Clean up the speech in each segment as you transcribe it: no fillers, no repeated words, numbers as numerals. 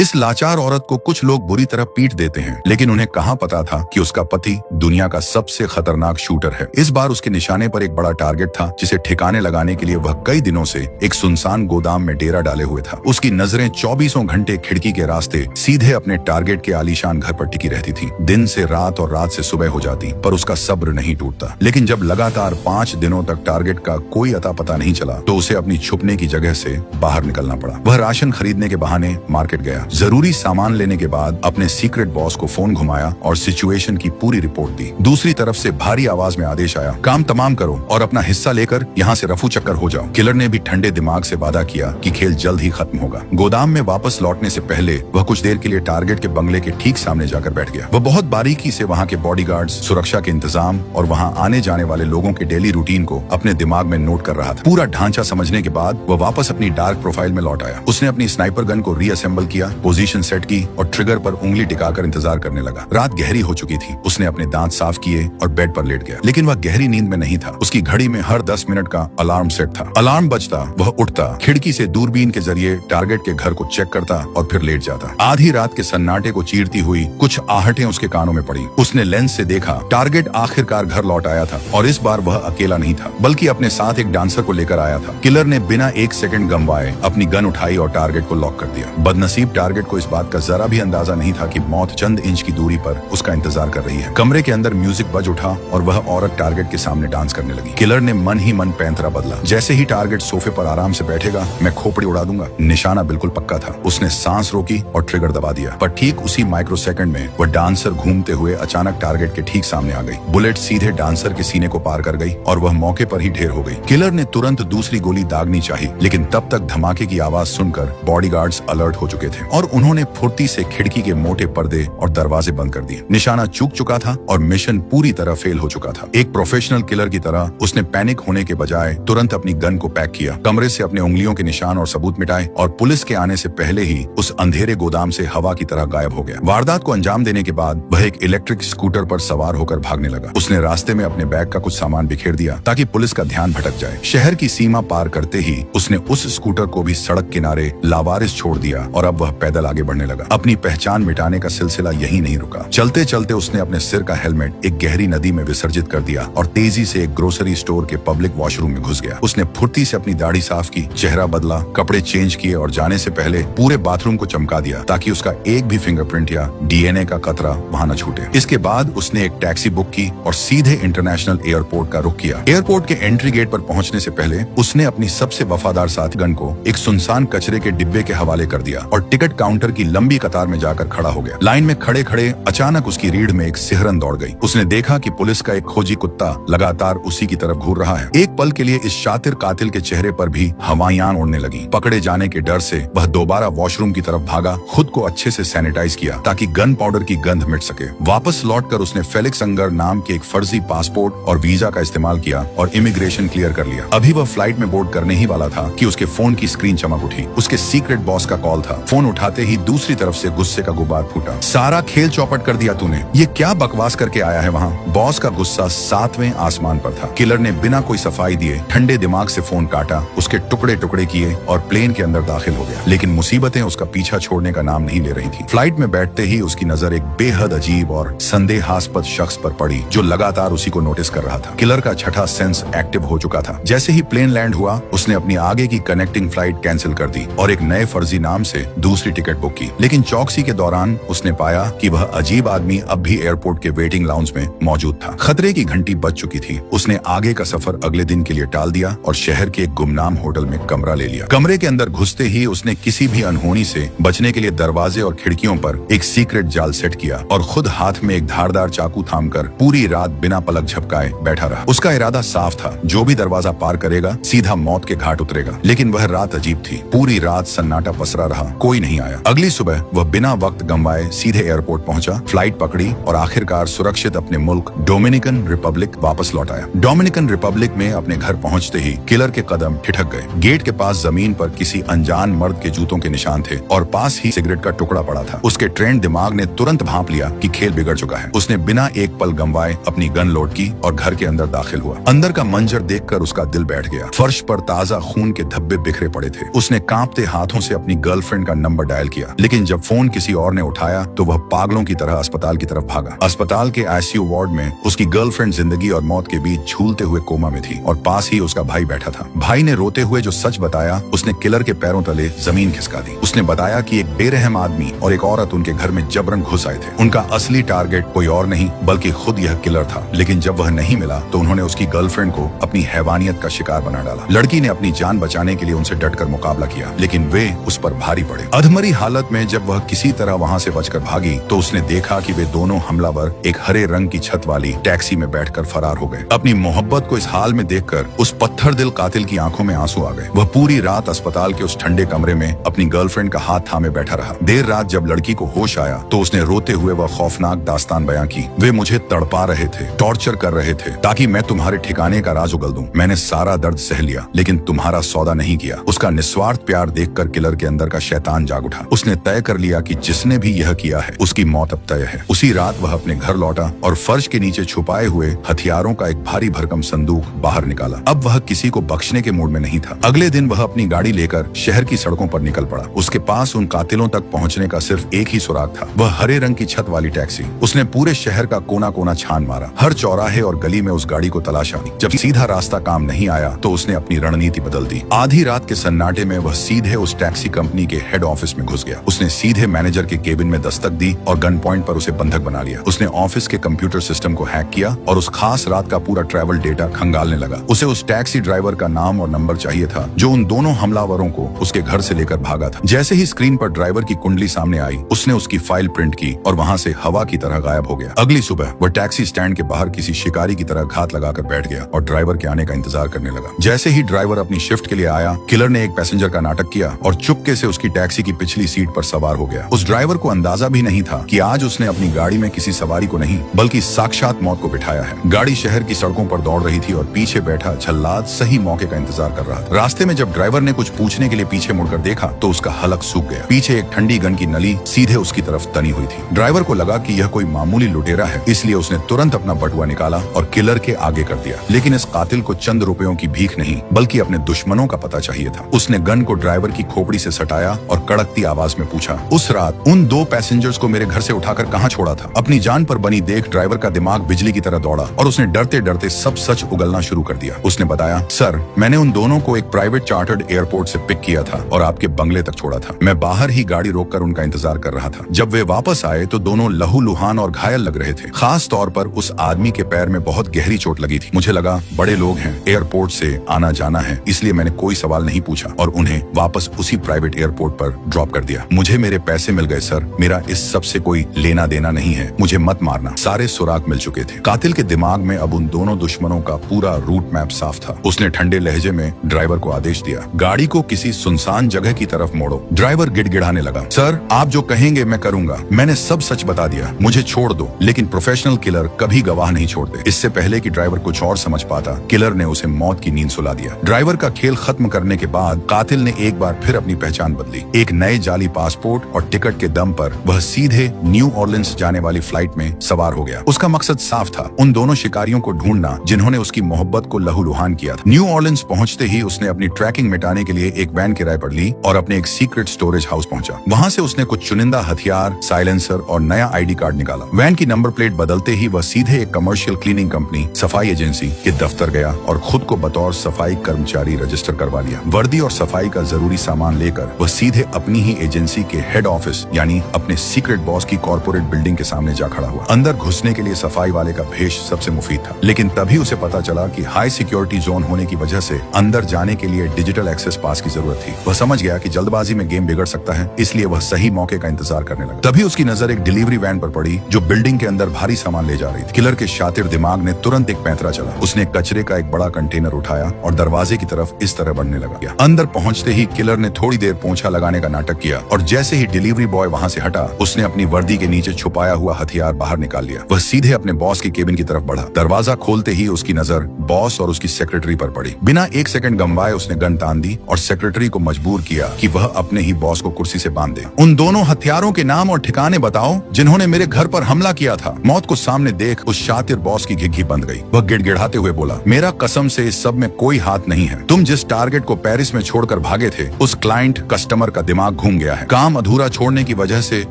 इस लाचार औरत को कुछ लोग बुरी तरह पीट देते हैं, लेकिन उन्हें कहाँ पता था कि उसका पति दुनिया का सबसे खतरनाक शूटर है। इस बार उसके निशाने पर एक बड़ा टारगेट था, जिसे ठिकाने लगाने के लिए वह कई दिनों से एक सुनसान गोदाम में डेरा डाले हुए था। उसकी नजरें 24 घंटे खिड़की के रास्ते सीधे अपने टारगेट के आलीशान घर पर टिकी रहती थी। दिन से रात और रात से सुबह हो जाती, पर उसका सब्र नहीं टूटता। लेकिन जब लगातार 5 दिनों तक टारगेट का कोई अता पता नहीं चला, तो उसे अपनी छुपने की जगह से बाहर निकलना पड़ा। वह राशन खरीदने के बहाने मार्केट गया, जरूरी सामान लेने के बाद अपने सीक्रेट बॉस को फोन घुमाया और सिचुएशन की पूरी रिपोर्ट दी। दूसरी तरफ से भारी आवाज में आदेश आया, काम तमाम करो और अपना हिस्सा लेकर यहाँ से रफू चक्कर हो जाओ। किलर ने भी ठंडे दिमाग से वादा किया कि खेल जल्द ही खत्म होगा। गोदाम में वापस लौटने से पहले वह कुछ देर के लिए टारगेट के बंगले के ठीक सामने जाकर बैठ गया। वह बहुत बारीकी से वहाँ के बॉडीगार्ड्स, सुरक्षा के इंतजाम और वहाँ आने जाने वाले लोगों के डेली रूटीन को अपने दिमाग में नोट कर रहा था। पूरा ढांचा समझने के बाद वह वापस अपनी डार्क प्रोफाइल में लौट आया। उसने अपनी स्नाइपर गन को रीअसेंबल किया, पोजीशन सेट की और ट्रिगर पर उंगली टिकाकर इंतजार करने लगा। रात गहरी हो चुकी थी। उसने अपने दांत साफ किए और बेड पर लेट गया, लेकिन वह गहरी नींद में नहीं था। उसकी घड़ी में हर 10 मिनट का अलार्म सेट था। अलार्म बजता, वह उठता, खिड़की से दूरबीन के जरिए टारगेट के घर को चेक करता और फिर लेट जाता। आधी रात के सन्नाटे को चीरती हुई कुछ आहटें उसके कानों में पड़ी। उसने लेंस से देखा, टारगेट आखिरकार घर लौट आया था और इस बार वह अकेला नहीं था, बल्कि अपने साथ एक डांसर को लेकर आया था। किलर ने बिना 1 सेकंड गंवाए अपनी गन उठाई और टारगेट को लॉक कर दिया। बदनसीब टारगेट को इस बात का जरा भी अंदाजा नहीं था कि मौत चंद इंच की दूरी पर उसका इंतजार कर रही है। कमरे के अंदर म्यूजिक बज उठा और वह औरत टारगेट के सामने डांस करने लगी। किलर ने मन ही मन पैंतरा बदला। जैसे ही टारगेट सोफे पर आराम से बैठेगा, मैं खोपड़ी उड़ा दूंगा। निशाना बिल्कुल पक्का था। उसने सांस रोकी और ट्रिगर दबा दिया, पर ठीक उसी माइक्रो सेकंड में वह डांसर घूमते हुए अचानक टारगेट के ठीक सामने आ गई। बुलेट सीधे डांसर के सीने को पार कर गई और वह मौके पर ही ढेर हो गई। किलर ने तुरंत दूसरी गोली दागनी चाही, लेकिन तब तक धमाके की आवाज सुनकर बॉडीगार्ड्स अलर्ट हो चुके थे और उन्होंने फुर्ती से खिड़की के मोटे पर्दे और दरवाजे बंद कर दिए। निशाना चूक चुका था और मिशन पूरी तरह फेल हो चुका था। एक प्रोफेशनल किलर की तरह उसने पैनिक होने के बजाय तुरंत अपनी गन को पैक किया, कमरे से अपने उंगलियों के निशान और सबूत मिटाए और पुलिस के आने से पहले ही उस अंधेरे गोदाम से हवा की तरह गायब हो गया। वारदात को अंजाम देने के बाद वह एक इलेक्ट्रिक स्कूटर पर सवार होकर भागने लगा। उसने रास्ते में अपने बैग का कुछ सामान बिखेर दिया ताकि पुलिस का ध्यान भटक जाए। शहर की सीमा पार करते ही उसने उस स्कूटर को भी सड़क किनारे लावारिस छोड़ दिया और अब वह पैदल आगे बढ़ने लगा। अपनी पहचान मिटाने का सिलसिला यही नहीं रुका। चलते चलते उसने अपने सिर का हेलमेट एक गहरी नदी में विसर्जित कर दिया और तेजी से एक ग्रोसरी स्टोर के पब्लिक वॉशरूम में घुस गया। उसने फुर्ती से अपनी दाढ़ी साफ की, चेहरा बदला, कपड़े चेंज किए और जाने से पहले पूरे बाथरूम को चमका दिया ताकि उसका एक भी फिंगरप्रिंट या डीएनए का कतरा वहां न छूटे। इसके बाद उसने एक टैक्सी बुक की और सीधे इंटरनेशनल एयरपोर्ट का रुख किया। एयरपोर्ट के एंट्री गेट पर पहुंचने से पहले उसने अपनी सबसे वफादार साथीगण को एक सुनसान कचरे के डिब्बे के हवाले कर दिया और टिकट काउंटर की लंबी कतार में जाकर खड़ा हो गया। लाइन में खड़े खड़े अचानक उसकी रीढ़ में एक सिहरन दौड़ गई। उसने देखा कि पुलिस का एक खोजी कुत्ता लगातार उसी की तरफ घूर रहा है। एक पल के लिए इस शातिर कातिल के चेहरे पर भी हवाइयां उड़ने लगी। पकड़े जाने के डर से वह दोबारा वॉशरूम की तरफ भागा, खुद को अच्छे से सैनिटाइज किया ताकि गन पाउडर की गंध मिट सके। वापस लौटकर उसने फेलिक्स अंगर नाम के एक फर्जी पासपोर्ट और वीजा का इस्तेमाल किया और इमिग्रेशन क्लियर कर लिया। अभी वह फ्लाइट में बोर्ड करने ही वाला था कि उसके फोन की स्क्रीन चमक उठी। उसके सीक्रेट बॉस का कॉल था। फोन उठाते ही दूसरी तरफ से गुस्से का गुब्बार फूटा। सारा खेल चौपट कर दिया तूने, ये क्या बकवास करके आया है वहाँ? बॉस का गुस्सा 7वें आसमान पर था। किलर ने बिना कोई सफाई दिए ठंडे दिमाग से फोन काटा, उसके टुकड़े टुकड़े किए और प्लेन के अंदर दाखिल हो गया। लेकिन मुसीबतें उसका पीछा छोड़ने का नाम नहीं ले रही थी। फ्लाइट में बैठते ही उसकी नजर एक बेहद अजीब और संदेहास्पद शख्स पर पड़ी जो लगातार उसी को नोटिस कर रहा था। किलर का छठा सेंस एक्टिव हो चुका था। जैसे ही प्लेन लैंड हुआ, उसने अपनी आगे की कनेक्टिंग फ्लाइट कैंसिल कर दी और एक नए फर्जी नाम से दूसरी टिकट बुक की। लेकिन चौकसी के दौरान उसने पाया कि वह अजीब आदमी अब भी एयरपोर्ट के वेटिंग लाउंज में मौजूद था। खतरे की घंटी बज चुकी थी। उसने आगे का सफर अगले दिन के लिए टाल दिया और शहर के एक गुमनाम होटल में कमरा ले लिया। कमरे के अंदर घुसते ही उसने किसी भी अनहोनी से बचने के लिए दरवाजे और खिड़कियों पर एक सीक्रेट जाल सेट किया और खुद हाथ में एक धारदार चाकू थामकर पूरी रात बिना पलक झपकाए बैठा रहा। उसका इरादा साफ था, जो भी दरवाजा पार करेगा सीधा मौत के घाट उतरेगा। लेकिन वह रात अजीब थी। पूरी रात सन्नाटा पसरा रहा, कोई नहीं आया। अगली सुबह वह बिना वक्त गंवाए सीधे एयरपोर्ट पहुंचा, फ्लाइट पकड़ी और आखिरकार सुरक्षित अपने मुल्क डोमिनिकन रिपब्लिक वापस लौट आया। डोमिनिकन रिपब्लिक में अपने घर पहुंचते ही किलर के कदम ठिठक गए। गेट के पास जमीन पर किसी अनजान मर्द के जूतों के निशान थे और पास ही सिगरेट का टुकड़ा पड़ा था। उसके ट्रेंड दिमाग ने तुरंत भांप लिया कि खेल बिगड़ चुका है। उसने बिना एक पल गंवाए अपनी गन लोड की और घर के अंदर दाखिल हुआ। अंदर का मंजर देखकर उसका दिल बैठ गया। फर्श पर ताजा खून के धब्बे बिखरे पड़े थे। उसने कांपते हाथों से अपनी गर्लफ्रेंड का नंबर डायल किया, लेकिन जब फोन किसी और ने उठाया तो वह पागलों की तरह अस्पताल की तरफ भागा। अस्पताल के आईसीयू वार्ड में उसकी गर्लफ्रेंड जिंदगी और मौत के बीच झूलते हुए कोमा में थी और पास ही उसका भाई बैठा था। भाई ने रोते हुए जो सच बताया, उसने किलर के पैरों तले जमीन खिसका दी। उसने बताया कि एक बेरहम आदमी और एक औरत उनके घर में जबरन घुस आए थे। उनका असली टारगेट कोई और नहीं बल्कि खुद यह किलर था, लेकिन जब वह नहीं मिला तो उन्होंने उसकी गर्लफ्रेंड को अपनी हैवानियत का शिकार बना डाला। लड़की ने अपनी जान बचाने के लिए उनसे डटकर मुकाबला किया, लेकिन वे उस पर भारी पड़े। अधमरी हालत में जब वह किसी तरह वहां से बचकर भागी तो उसने देखा कि वे दोनों हमलावर एक हरे रंग की छत वाली टैक्सी में बैठकर फरार हो गए। अपनी मोहब्बत को इस हाल में देखकर उस पत्थर दिल कातिल की आंखों में आंसू आ गए। वह पूरी रात अस्पताल के उस ठंडे कमरे में अपनी गर्लफ्रेंड का हाथ थामे बैठा रहा। देर रात जब लड़की को होश आया तो उसने रोते हुए वह खौफनाक दास्तान बयां की। वे मुझे तड़पा रहे थे, टॉर्चर कर रहे थे ताकि मैं तुम्हारे ठिकाने का राज उगल दूं। मैंने सारा दर्द सह लिया, लेकिन तुम्हारा सौदा नहीं किया। उसका निस्वार्थ प्यार देखकर किलर के अंदर का शैतान जाग उठा। उसने तय कर लिया कि जिसने भी यह किया है उसकी मौत अब तय है। उसी रात वह अपने घर लौटा और फर्श के नीचे छुपाए हुए हथियारों का एक भारी भरकम संदूक बाहर निकाला। अब वह किसी को बख्शने के मूड में नहीं था। अगले दिन वह अपनी गाड़ी लेकर शहर की सड़कों पर निकल पड़ा। उसके पास उन कातिलों तक पहुंचने का सिर्फ एक ही सुराग था, वह हरे रंग की छत वाली टैक्सी। उसने पूरे शहर का कोना कोना छान मारा, हर चौराहे और गली में उस गाड़ी को तलाशा। जब सीधा रास्ता काम नहीं आया तो उसने अपनी रणनीति बदल दी। आधी रात के सन्नाटे में वह सीधे उस टैक्सी कंपनी के हेड ऑफिस में घुस गया। उसने सीधे मैनेजर के केबिन में दस्तक दी और गन पॉइंट पर उसे बंधक बना लिया। उसने ऑफिस के कंप्यूटर सिस्टम को हैक किया और उस खास रात का पूरा ट्रैवल डेटा खंगालने लगा। उसे उस टैक्सी ड्राइवर का नाम और नंबर चाहिए था जो उन दोनों हमलावरों को उसके घर से लेकर भागा था। जैसे ही स्क्रीन पर ड्राइवर की कुंडली सामने आई, उसने उसकी फाइल प्रिंट की और वहां से हवा की तरह गायब हो गया। अगली सुबह वह टैक्सी स्टैंड के बाहर किसी शिकारी की तरह घात लगाकर बैठ गया और ड्राइवर के आने का इंतजार करने लगा। जैसे ही ड्राइवर अपनी शिफ्ट के लिए आया, किलर ने एक पैसेंजर का नाटक किया और चुपके से उसकी टैक्सी की पिछली सीट पर सवार हो गया। उस ड्राइवर को अंदाजा भी नहीं था कि आज उसने अपनी गाड़ी में किसी सवारी को नहीं बल्कि साक्षात मौत को बिठाया है। गाड़ी शहर की सड़कों पर दौड़ रही थी और पीछे बैठा जल्लाद सही मौके का इंतजार कर रहा था। रास्ते में जब ड्राइवर ने कुछ पूछने के लिए पीछे मुड़कर देखा तो उसका हलक सूख गया। पीछे एक ठंडी गन की नली सीधे उसकी तरफ तनी हुई थी। ड्राइवर को लगा कि यह कोई मामूली लुटेरा है, इसलिए उसने तुरंत अपना बटुआ निकाला और किलर के आगे कर दिया। लेकिन इस कातिल को चंद रुपयों की भीख नहीं बल्कि अपने दुश्मनों का पता चाहिए था। उसने गन को ड्राइवर की खोपड़ी से सटाया और कड़कती आवाज में पूछा, उस रात उन 2 पैसेंजर्स को मेरे घर से उठाकर कहाँ छोड़ा था? अपनी जान पर बनी देख ड्राइवर का दिमाग बिजली की तरह दौड़ा और उसने डरते डरते सब सच उगलना शुरू कर दिया। उसने बताया, सर, मैंने उन दोनों को एक प्राइवेट चार्टर्ड एयरपोर्ट से पिक किया था और आपके बंगले तक छोड़ा था। मैं बाहर ही गाड़ी रोककर उनका इंतजार कर रहा था। जब वे वापस आए तो दोनों लहूलुहान और घायल लग रहे थे। खास तौर पर उस आदमी के पैर में बहुत गहरी चोट लगी थी। मुझे लगा बड़े लोग हैं, एयरपोर्ट से आना जाना है, इसलिए मैंने कोई सवाल नहीं पूछा और उन्हें वापस उसी प्राइवेट एयरपोर्ट पर ड्रॉप कर दिया। मुझे मेरे पैसे मिल गए सर, मेरा इस सब से कोई लेना देना नहीं है, मुझे मत मारना। सारे सुराग मिल चुके थे। कातिल के दिमाग में अब उन दोनों दुश्मनों का पूरा रूट मैप साफ था। उसने ठंडे लहजे में ड्राइवर को आदेश दिया, गाड़ी को किसी सुनसान जगह की तरफ मोड़ो। ड्राइवर गिड़गिड़ाने लगा, सर, आप जो कहेंगे मैं करूंगा। मैंने सब सच बता दिया, मुझे छोड़ दो। लेकिन प्रोफेशनल किलर कभी गवाह नहीं छोड़ते। इससे पहले कि ड्राइवर कुछ और समझ पाता, किलर ने उसे मौत की नींद सुला दिया। ड्राइवर का खेल खत्म करने के बाद कातिल ने एक बार फिर अपनी पहचान बदली। एक नए जाली पासपोर्ट और टिकट के दम पर वह सीधे न्यू ऑर्लिन्स जाने वाली फ्लाइट में सवार हो गया। उसका मकसद साफ था, उन दोनों शिकारियों को ढूंढना जिन्होंने उसकी मोहब्बत को लहूलुहान किया था। न्यू ऑर्लिन्स पहुंचते ही उसने अपनी ट्रैकिंग मिटाने के लिए एक वैन किराए पर ली और अपने एक सीक्रेट स्टोरेज हाउस पहुंचा। वहां से उसने कुछ चुनिंदा हथियार, साइलेंसर और नया आईडी कार्ड निकाला। वैन की नंबर प्लेट बदलते ही वह सीधे एक कमर्शियल क्लीनिंग कंपनी, सफाई एजेंसी के दफ्तर गया और खुद को बतौर सफाई कर्मचारी रजिस्टर करवा लिया। वर्दी और सफाई का जरूरी सामान लेकर वह सीधे अपनी ही एजेंसी के हेड ऑफिस यानी अपने सीक्रेट बॉस की कॉर्पोरेट बिल्डिंग के सामने जा खड़ा हुआ। अंदर घुसने के लिए सफाई वाले का भेष सबसे मुफीद था, लेकिन तभी उसे पता चला कि हाई सिक्योरिटी जोन होने की वजह से अंदर जाने के लिए डिजिटल एक्सेस पास की जरूरत थी। वह समझ गया कि जल्दबाजी में गेम बिगड़ सकता है, इसलिए वह सही मौके का इंतजार करने लगा। तभी उसकी नजर एक डिलीवरी वैन पर पड़ी जो बिल्डिंग के अंदर भारी सामान ले जा रही थी। किलर के शातिर दिमाग ने तुरंत एक पैंतरा चला। उसने कचरे का एक बड़ा कंटेनर उठाया और दरवाजे की तरफ इस तरह बढ़ने लगा। अंदर पहुंचते ही किलर ने थोड़ी देर पोंछा लगाने का नाटक किया और जैसे ही डिलीवरी बॉय वहां से हटा, उसने अपनी वर्दी के नीचे छुपाया हुआ हथियार बाहर निकाल लिया। वह सीधे अपने बॉस के केबिन की तरफ बढ़ा। दरवाजा खोलते ही उसकी नजर बॉस और उसकी सेक्रेटरी पर पड़ी। बिना एक सेकंड गंवाए उसने गन तान दी और सेक्रेटरी को मजबूर किया कि वह अपने ही बॉस को कुर्सी से बांध दे। उन दोनों हथियारों के नाम और ठिकाने बताओ जिन्होंने मेरे घर पर हमला किया था। मौत को सामने देख उस शातिर बॉस की घिघी बंद गई। वह गिड़गिड़ाते हुए बोला, मेरा कसम से इस सब में कोई हाथ नहीं है। तुम जिस टारगेट को पेरिस में छोड़कर भागे थे, उस क्लाइंट कस्टमर का दिमाग घूम गया है। काम अधूरा छोड़ने की वजह से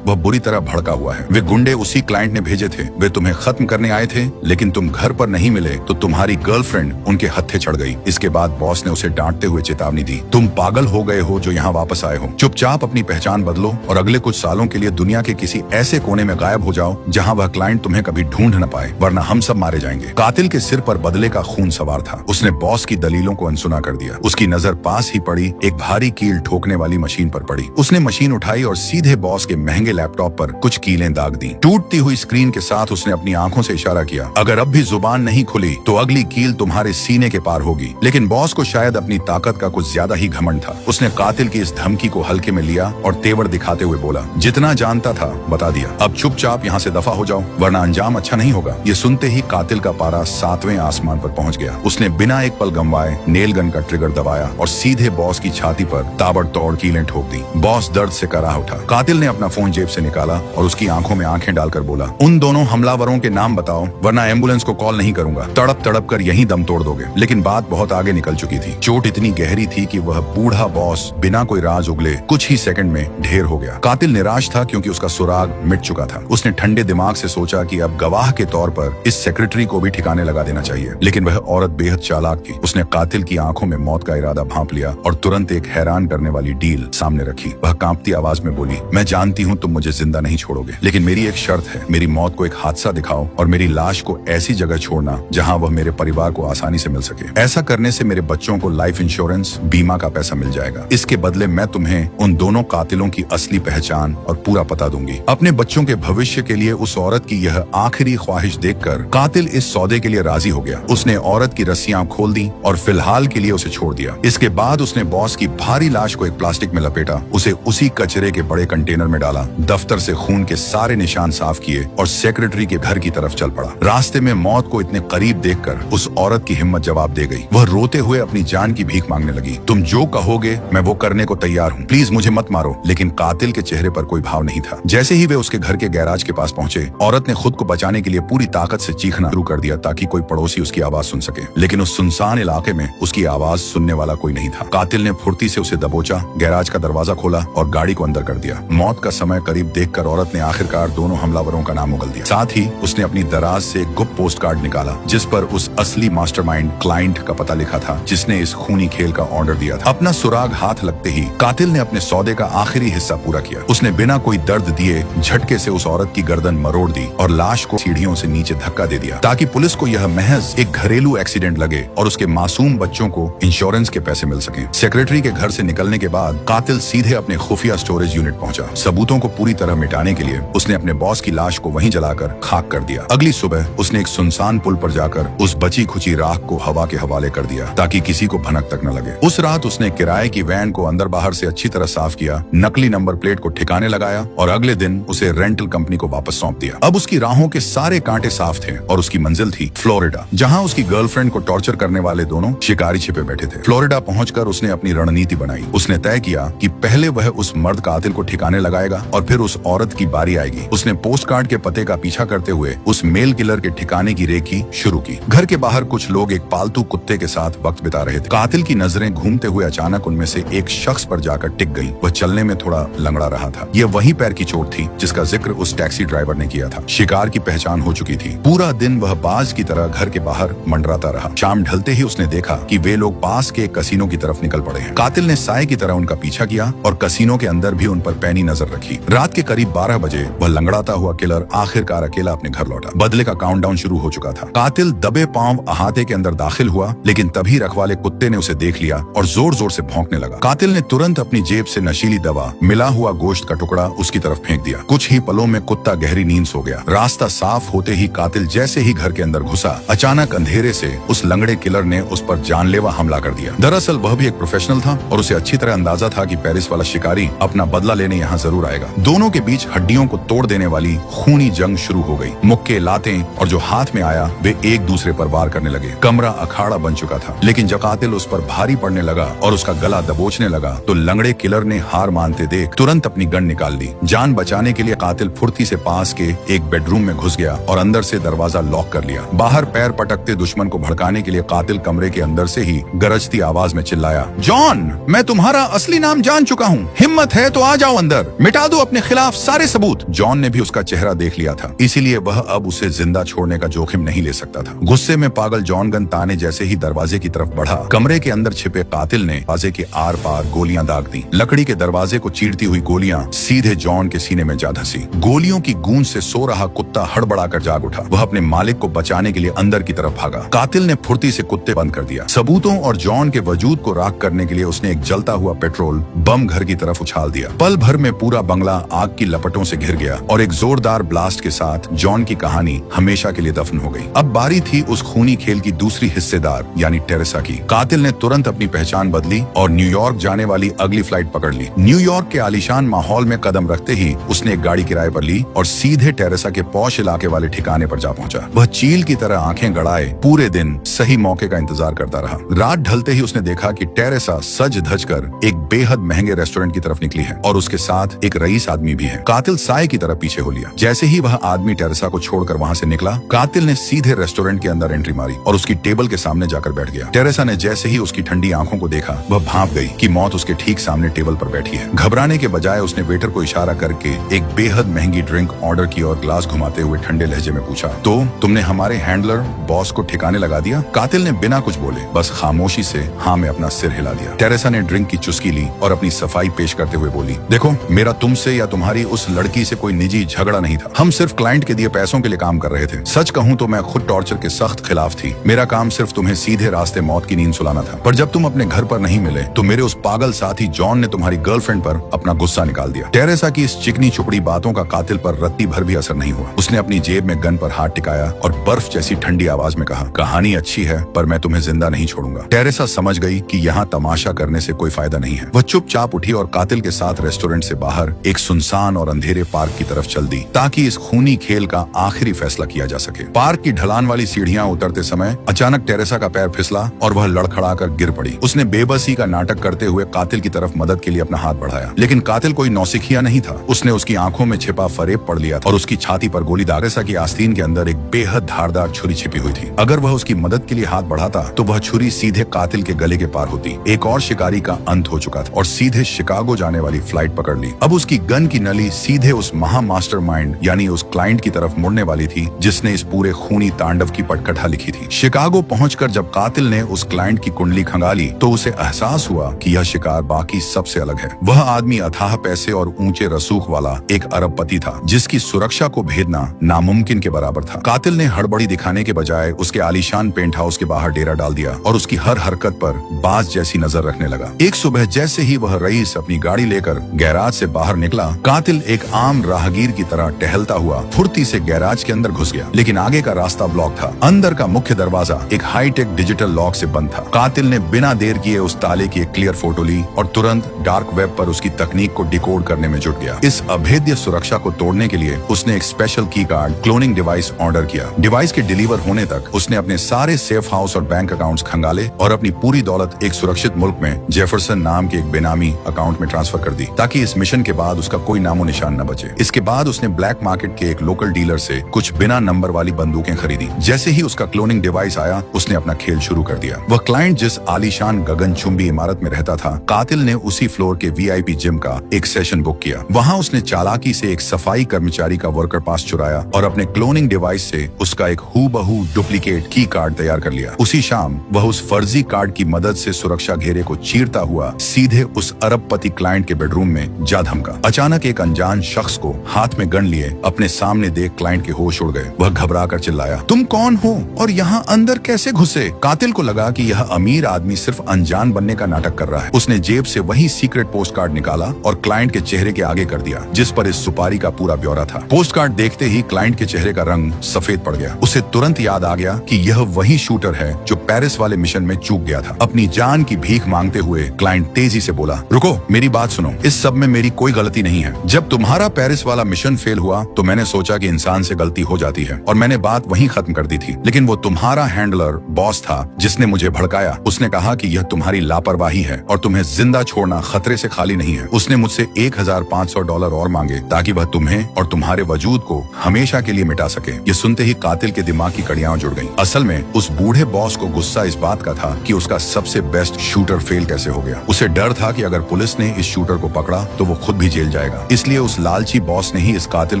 वह बुरी तरह भड़का हुआ है। वे गुंडे उसी क्लाइंट ने भेजे थे। वे तुम्हें खत्म करने आए थे, लेकिन तुम घर पर नहीं मिले तो तुम्हारी गर्लफ्रेंड उनके हत्थे चढ़ गई। इसके बाद बॉस ने उसे डांटते हुए चेतावनी दी, तुम पागल हो गए हो जो यहाँ वापस आए हो। चुपचाप अपनी पहचान बदलो और अगले कुछ सालों के लिए दुनिया के किसी ऐसे कोने में गायब हो जाओ जहाँ वह क्लाइंट तुम्हें कभी ढूंढ न पाए, वरना हम सब मारे जाएंगे। कातिल के सिर पर बदले का खून सवार था। उसने बॉस की दलीलों को अनसुना कर दिया। उसकी नजर पास ही पड़ी एक भारी कील ठोकने वाली मशीन पर पड़ी। उसने मशीन उठाई और सीधे बॉस के महंगे लैपटॉप पर कुछ कीलें दाग दी। टूटती हुई स्क्रीन के साथ उसने अपनी आंखों से इशारा किया, अगर अब भी जुबान नहीं खुली तो अगली कील तुम्हारे सीने के पार होगी। लेकिन बॉस को शायद अपनी ताकत का कुछ ज्यादा ही घमंड था। उसने कातिल की इस धमकी को हल्के में लिया और तेवर दिखाते हुए बोला, जितना जानता था बता दिया, अब चुपचाप यहाँ से दफा हो जाओ वरना अंजाम अच्छा नहीं होगा। ये सुनते ही कातिल का पारा 7वें आसमान पर पहुंच गया। उसने बिना एक पल गंवाए नेल गन का ट्रिगर दबाया और सीधे बॉस की छाती पर ताबड़तोड़ कीलें ठोक दी। बॉस दर्द से कराह उठा। कातिल ने अपना फोन जेब से निकाला और उसकी आंखों में आंखें डालकर बोला, उन दोनों हमलावरों के नाम बताओ वरना एम्बुलेंस को कॉल नहीं करूंगा। तड़प तड़प कर यहीं दम तोड़ दोगे। लेकिन बात बहुत आगे निकल चुकी थी। चोट इतनी गहरी थी कि वह बूढ़ा बॉस बिना कोई राज उगले कुछ ही सेकंड में ढेर हो गया। कातिल निराश था क्योंकि उसका सुराग मिट चुका था। उसने ठंडे दिमाग से सोचा कि अब गवाह के तौर पर इस सेक्रेटरी को भी ठिकाने लगा देना चाहिए। लेकिन वह औरत बेहद चालाक थी। उसने कातिल की आंखों में मौत का इरादा भांप लिया और तुरंत एक हैरान करने वाली डील सामने रखी। वह कांपती आवाज में बोली, मैं जानती हूँ तुम मुझे जिंदा नहीं छोड़ोगे, लेकिन मेरी एक शर्त है। मेरी मौत को एक हादसा दिखाओ और मेरी लाश को ऐसी जगह छोड़ना जहाँ वह मेरे परिवार को आसानी से मिल सके। ऐसा करने से मेरे बच्चों को लाइफ इंश्योरेंस बीमा का पैसा मिल जाएगा। इसके बदले मैं तुम्हें उन दोनों कातिलों की असली पहचान और पूरा पता दूंगी। अपने बच्चों के भविष्य के लिए उस औरत की यह आखिरी ख्वाहिश देखकर कातिल इस सौदे के लिए राजी हो गया। उसने औरत की रस्सियां खोल दी और फिलहाल के लिए उसे छोड़ दिया। इसके बाद उसने बॉस की भारी लाश को एक प्लास्टिक में लपेटा, उसे उसी कचरे के बड़े कंटेनर में डाला, दफ्तर से खून के सारे निशान साफ किए और सेक्रेटरी के घर की तरफ चल पड़ा। रास्ते में मौत को इतने करीब देखकर उस औरत की हिम्मत जवाब दे गई। वह रोते हुए अपनी जान की भीख मांगने लगी, तुम जो कहोगे मैं वो करने को तैयार हूँ, प्लीज मुझे मत मारो। लेकिन कातिल के चेहरे पर कोई भाव नहीं था। जैसे ही वे उसके घर के गैराज के पास पहुंचे, औरत ने खुद को बचाने के लिए पूरी ताकत से चीखना शुरू कर दिया ताकि कोई पड़ोसी उसकी आवाज सुन सके। लेकिन उस सुनसान इलाके में उसकी आवाज सुनने वाला कोई नहीं था। कातिल ने फुर्ती से उसे दबोचा, गैराज का दरवाजा खोला और गाड़ी को अंदर कर दिया। मौत का समय करीब देखकर औरत ने आखिरकार दोनों हमलावरों का नाम उगल दिया। साथ ही उसने अपनी दराज से एक गुप्त पोस्ट कार्ड निकाला जिस पर उस असली मास्टरमाइंड क्लाइंट का पता लिखा था जिसने इस खूनी खेल का ऑर्डर दिया था। अपना सुराग हाथ लगते ही कातिल ने अपने सौदे का आखिरी हिस्सा पूरा किया। उसने बिना कोई दर्द दिए झटके से उस औरत की गर्दन मरोड़ दी और लाश को सीढ़ियों से नीचे धक्का दे दिया ताकि पुलिस को यह महज एक घरेलू एक्सीडेंट लगे और उसके मासूम बच्चों को इंश्योरेंस के पैसे मिल सके। सेक्रेटरी के घर से निकलने के बाद कातिल सीधे अपने खुफिया स्टोरेज यूनिट पहुंचा। सबूतों को पूरी तरह मिटाने के लिए उसने अपने बॉस की लाश को वहीं जलाकर खाक कर दिया। अगली सुबह उसने एक सुनसान पुल पर जाकर उस बची खुची राख को हवा के हवाले कर दिया ताकि किसी को भनक तक न लगे। उस रात उसने किराए की वैन को अंदर बाहर से अच्छी तरह साफ किया, नकली नंबर प्लेट को ठिकाने लगाया और अगले दिन उसे रेंटल कंपनी को वापस सौंप दिया। अब उसकी राहों के सारे कांटे साफ थे और उसकी मंजिल थी फ्लोरिडा, जहां उसकी गर्लफ्रेंड को टॉर्चर करने वाले दोनों शिकारी छिपे बैठे थे। फ्लोरिडा पहुंचकर उसने अपनी रणनीति बनाई। उसने तय किया कि पहले वह उस मर्द कातिल को ठिकाने लगाएगा और फिर उस औरत की बारी आएगी। उसने पोस्ट कार्ड के पते का पीछा करते हुए उस मेल किलर के ठिकाने की रेकी शुरू की। घर के बाहर कुछ लोग एक पालतू कुत्ते के साथ वक्त बिता रहे थे। कातिल की नजरें घूमते हुए अचानक उनमें से एक शख्स पर जाकर टिक गई। वह चलने में थोड़ा लंगड़ा रहा था। यह वही पैर की चोट थी जिसका जिक्र उस टैक्सी ड्राइवर ने किया था। शिकार की पहचान हो चुकी थी। पूरा दिन वह बाज की तरह घर के बाहर मंडराता रहा। शाम ढलते ही उसने देखा कि वे लोग पास के कसीनो की तरफ निकल पड़े हैं। कातिल ने साए की तरह उनका पीछा किया और कसीनो के अंदर भी उन पर पैनी नजर रखी। रात के करीब 12 बजे वह लंगड़ाता हुआ किलर आखिरकार अकेला अपने घर लौटा। बदले का काउंटडाउन शुरू हो चुका था। कातिल दबे पांव अहाते के अंदर दाखिल हुआ, लेकिन तभी रखवाले कुत्ते ने उसे देख लिया और जोर जोर से भौंकने लगा। कातिल ने तुरंत अपनी जेब से नशीली दवा, मिला हुआ गोश्त का टुकड़ा उसकी तरफ फेंक दिया। कुछ ही पलों में कुत्ता गहरी नींद सो गया। रास्ता साफ होते ही कातिल जैसे ही घर के अंदर घुसा, अचानक अंधेरे से उस लंगड़े किलर ने उस पर जानलेवा हमला कर दिया। दरअसल वह भी एक प्रोफेशनल था और उसे अच्छी तरह अंदाजा था कि पेरिस वाला शिकारी अपना बदला लेने यहाँ जरूर आएगा। दोनों के बीच हड्डियों को तोड़ देने वाली खूनी जंग शुरू हो गई। मुक्के, लातें और जो हाथ में आया वे एक दूसरे पर वार करने लगे। कमरा अखाड़ा बन चुका था। लेकिन जब कातिल उस पर भारी पड़ने लगा और उसका गला दबोचने लगा तो लंगड़े किलर ने हार मानते देख तुरंत अपनी गन निकाल ली। जान बचाने के लिए कातिल फुर्ती से पास के एक बेडरूम में घुस गया और अंदर से दरवाजा लॉक कर लिया। बाहर पैर पटकते दुश्मन को भड़काने के लिए कातिल कमरे के अंदर से ही गरजती आवाज में चिल्लाया, जॉन, मैं तुम्हारा असली नाम जान चुका हूँ। हूँ, हिम्मत है तो आ जाओ अंदर, मिटा दो अपने खिलाफ सारे सबूत। जॉन ने भी उसका चेहरा देख लिया था, इसीलिए वह अब उसे जिंदा छोड़ने का जोखिम नहीं ले सकता था। गुस्से में पागल जॉन गन ताने जैसे ही दरवाजे की तरफ बढ़ा, कमरे के अंदर छिपे कातिल ने दरवाजे के आर पार गोलियां दाग दी। लकड़ी के दरवाजे को चीरती हुई गोलियां सीधे जॉन के सीने में जा धसी। गोलियों की गूंज से सो रहा कुत्ता हड़बड़ाकर जाग उठा। वह अपने मालिक को बचाने के लिए अंदर की तरफ भागा। कातिल ने फुर्ती से कुत्ते बंद कर दिया। सबूतों और जॉन के वजूद को राख करने के लिए उसने एक जलता हुआ पेट्रोल बम घर की तरफ उछाल दिया। पल भर में पूरा बंगला आग की लपटों से घिर गया और एक जोरदार ब्लास्ट के साथ जॉन की कहानी हमेशा के लिए दफन हो गई। अब बारी थी उस खूनी खेल की दूसरी हिस्सेदार यानी टेरेसा की। कातिल ने तुरंत अपनी पहचान बदली और न्यूयॉर्क जाने वाली अगली फ्लाइट पकड़ ली। न्यूयॉर्क के आलीशान माहौल में कदम रखते ही उसने एक गाड़ी किराए पर ली और सीधे टेरेसा के पौश इलाके वाले ठिकाने पर जा पहुंचा। वह चील की तरह आंखें गड़ाए पूरे दिन सही मौके का इंतजार करता रहा। रात ढलते ही उसने देखा कि टेरेसा सज धज कर एक बेहद महंगे रेस्टोरेंट की तरफ निकली है और उसके साथ एक रईस आदमी भी है। कातिल साए की तरह पीछे हो लिया। जैसे ही वह आदमी टेरेसा को छोड़कर वहां से निकला, कातिल ने सीधे रेस्टोरेंट के अंदर एंट्री मारी और उसकी टेबल के सामने जाकर बैठ गया। टेरेसा ने जैसे ही उसकी ठंडी आंखों को देखा, वह भांप गई कि मौत उसके ठीक सामने टेबल पर बैठी है। घबराने के बजाय उसने वेटर को इशारा करके एक बेहद महंगी ड्रिंक ऑर्डर की और ग्लास घुमाते हुए ठंडे लहजे में पूछा, तो तुमने हमारे हैंडलर बॉस को ठिकाने लगा दिया? कातिल ने बिना कुछ बोले बस खामोशी से हाँ में अपना सिर हिला दिया। टेरेसा ने ड्रिंक की चुस्की ली और अपनी सफाई पेश करते हुए बोली, देखो, मेरा तुमसे या तुम्हारी उस लड़की से कोई निजी झगड़ा नहीं था। हम सिर्फ क्लाइंट के दिए पैसों के लिए काम कर रहे थे। सच कहूँ तो मैं खुद टॉर्चर के सख्त खिलाफ थी। मेरा काम सिर्फ तुम्हें सीधे रास्ते मौत की नींद सुलाना था। पर जब तुम अपने घर पर नहीं मिले तो मेरे उस पागल साथी जॉन ने तुम्हारी गर्लफ्रेंड पर अपना गुस्सा निकाल दिया। टेरेसा की इस चिकनी चुपड़ी बातों का कातिल पर रत्ती भर भी असर नहीं हुआ। उसने अपनी जेब में गन पर हाथ टिकाया और बर्फ जैसी ठंडी आवाज में कहा, कहानी अच्छी है पर मैं तुम्हें जिंदा नहीं छोड़ूंगा। टेरेसा समझ गई कि यहाँ तमाशा करने से कोई फायदा नहीं है। वह चुपचाप उठी और कातिल के साथ रेस्टोरेंट से बाहर एक सुनसान और अंधेरे पार्क की तरफ चल दी ताकि इस खूनी खेल का आखिरी फैसला किया जा सके। पार्क की ढलान वाली सीढ़ियां उतरते समय अचानक टेरेसा का पैर फिसला और वह लड़खड़ाकर गिर पड़ी। उसने बेबसी का नाटक करते हुए कातिल की तरफ मदद के लिए अपना हाथ बढ़ाया, लेकिन कातिल कोई नौसिखिया नहीं था। उसने उसकी आंखों में छिपा फरेब पढ़ लिया और उसकी छाती पर गोली दाग। टेरेसा की आस्तीन के अंदर एक बेहद धारदार छुरी छिपी हुई थी। अगर वह उसकी मदद के लिए हाथ बढ़ाता तो वह छुरी सीधे कातिल के गले के पार होती। एक और शिकारी का अंत हो चुका था और सीधे शिकागो जाने वाली फ्लाइट पकड़ ली। अब उसकी गन की नली सीधे उस महा मास्टरमाइंड यानी उस क्लाइंट की तरफ मुड़ने वाली थी जिसने इस पूरे खूनी तांडव की पटकथा लिखी थी। शिकागो पहुंचकर जब कातिल ने उस क्लाइंट की कुंडली खंगाली तो उसे एहसास हुआ कि यह शिकार बाकी सबसे अलग है। वह आदमी अथाह पैसे और ऊंचे रसूख वाला एक अरबपति था जिसकी सुरक्षा को भेदना नामुमकिन के बराबर था। कातिल ने हड़बड़ी दिखाने के बजाय उसके आलीशान पेंट हाउस के बाहर डेरा डाल दिया और उसकी हर हरकत पर बाज जैसी नजर रखने लगा। एक सुबह जैसे ही वह रईस अपनी गाड़ी लेकर गैराज से बाहर निकला, कातिल एक आम राहगीर की तरह टहलता हुआ फुर्ती से गैराज के अंदर घुस गया, लेकिन आगे का रास्ता ब्लॉक था। अंदर का मुख्य दरवाजा एक हाईटेक डिजिटल लॉक से बंद था। कातिल ने बिना देर किए उस ताले की एक क्लियर फोटो ली और तुरंत डार्क वेब पर उसकी तकनीक को डिकोड करने में जुट गया। इस अभेद्य सुरक्षा को तोड़ने के लिए उसने एक स्पेशल की कार्ड क्लोनिंग डिवाइस ऑर्डर किया। डिवाइस के डिलीवर होने तक उसने अपने सारे सेफ हाउस और बैंक अकाउंट्स खंगाले और अपनी पूरी दौलत एक सुरक्षित मुल्क में जेफरसन नाम के एक बेनामी अकाउंट में ट्रांसफर कर दी ताकि इस मिशन के बाद उसका कोई नामो निशान न बचे। इसके बाद उसने ब्लैक मार्केट के एक लोकल डीलर से कुछ बिना नंबर वाली बंदूकें खरीदी। जैसे ही उसका क्लोनिंग डिवाइस आया, उसने अपना खेल शुरू कर दिया। वह क्लाइंट जिस आलीशान गगनचुंबी इमारत में रहता था, कातिल ने उसी फ्लोर के वीआईपी जिम का एक सेशन बुक किया। वहां उसने चालाकी से एक सफाई कर्मचारी का वर्कर पास चुराया और अपने क्लोनिंग डिवाइस से उसका एक हूबहू डुप्लीकेट की कार्ड तैयार कर लिया। उसी शाम वह उस फर्जी कार्ड की मदद से सुरक्षा घेरे को चीरता हुआ सीधे उस अरबपति क्लाइंट के बेडरूम में जा धमका। अचानक एक अनजान शख्स को हाथ में गन लिए अपने सामने देख क्लाइंट के होश उड़ गए। वह घबराकर चिल्लाया, तुम कौन हो और यहाँ अंदर कैसे घुसे? कातिल को लगा कि यह अमीर आदमी सिर्फ अनजान बनने का नाटक कर रहा है। उसने जेब से वही सीक्रेट पोस्ट कार्ड निकाला और क्लाइंट के चेहरे के आगे कर दिया जिस पर इस सुपारी का पूरा ब्यौरा था। पोस्ट कार्ड देखते ही क्लाइंट के चेहरे का रंग सफेद पड़ गया। उसे तुरंत याद आ गया कि यह वही शूटर है जो पेरिस वाले मिशन में चूक गया था। अपनी जान की भीख मांगते हुए क्लाइंट तेजी से बोला, रुको, मेरी बात सुनो, इस सब में मेरी कोई गलती नहीं है। जब तुम्हारा पेरिस वाला मिशन फेल हुआ तो मैंने सोचा कि इंसान से गलती हो जाती है और मैंने बात वहीं खत्म कर दी थी, लेकिन वो तुम्हारा हैंडलर बॉस था जिसने मुझे भड़काया। उसने कहा कि यह तुम्हारी लापरवाही है और तुम्हें जिंदा छोड़ना खतरे से खाली नहीं है। उसने मुझसे $1,500 और मांगे ताकि वह तुम्हें और तुम्हारे वजूद को हमेशा के लिए मिटा सके। ये सुनते ही कातिल के दिमाग की कड़ियां जुड़ गईं। असल में उस बूढ़े बॉस को गुस्सा इस बात का था कि उसका सबसे बेस्ट शूटर फेल कैसे हो गया। उसे डर था कि अगर पुलिस पुलिस ने इस शूटर को पकड़ा तो वो खुद भी जेल जाएगा। इसलिए उस लालची बॉस ने ही इस कातिल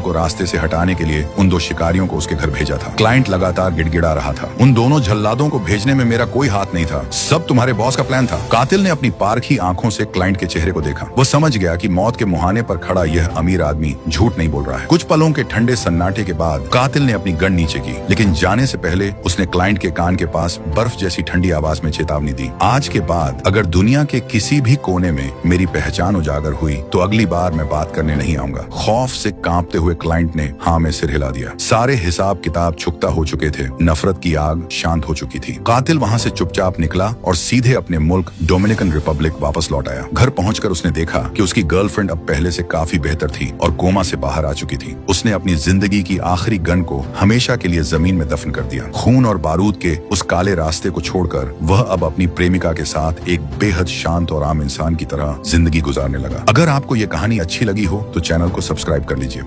को रास्ते से हटाने के लिए उन 2 शिकारियों को उसके घर भेजा था। क्लाइंट लगातार गिड़गिड़ा रहा था, उन दोनों जल्लादों को भेजने में मेरा कोई हाथ नहीं था, सब तुम्हारे बॉस का प्लान था। कातिल ने अपनी पारखी आंखों से क्लाइंट के चेहरे को देखा। वो समझ गया कि मौत के मुहाने पर खड़ा यह अमीर आदमी झूठ नहीं बोल रहा है। कुछ पलों के ठंडे सन्नाटे के बाद कातिल ने अपनी गन नीचे की, लेकिन जाने से पहले उसने क्लाइंट के कान के पास बर्फ जैसी ठंडी आवाज में चेतावनी दी, आज के बाद अगर दुनिया के किसी भी कोने में मेरी पहचान उजागर हुई तो अगली बार मैं बात करने नहीं आऊंगा। खौफ से कांपते हुए क्लाइंट ने हाँ में सिर हिला दिया। सारे हिसाब किताब छुकता हो चुके थे, नफरत की आग शांत हो चुकी थी। कातिल वहां से चुपचाप निकला और सीधे अपने मुल्क डोमिनिकन रिपब्लिक वापस लौट आया। घर पहुंचकर उसने देखा कि उसकी गर्लफ्रेंड अब पहले से काफी बेहतर थी और कोमा से बाहर आ चुकी थी। उसने अपनी जिंदगी की आखिरी गन को हमेशा के लिए जमीन में दफन कर दिया। खून और बारूद के उस काले रास्ते को छोड़कर वह अब अपनी प्रेमिका के साथ एक बेहद शांत और आम इंसान की तरह जिंदगी गुजारने लगा। अगर आपको ये कहानी अच्छी लगी हो तो चैनल को सब्सक्राइब कर लीजिए।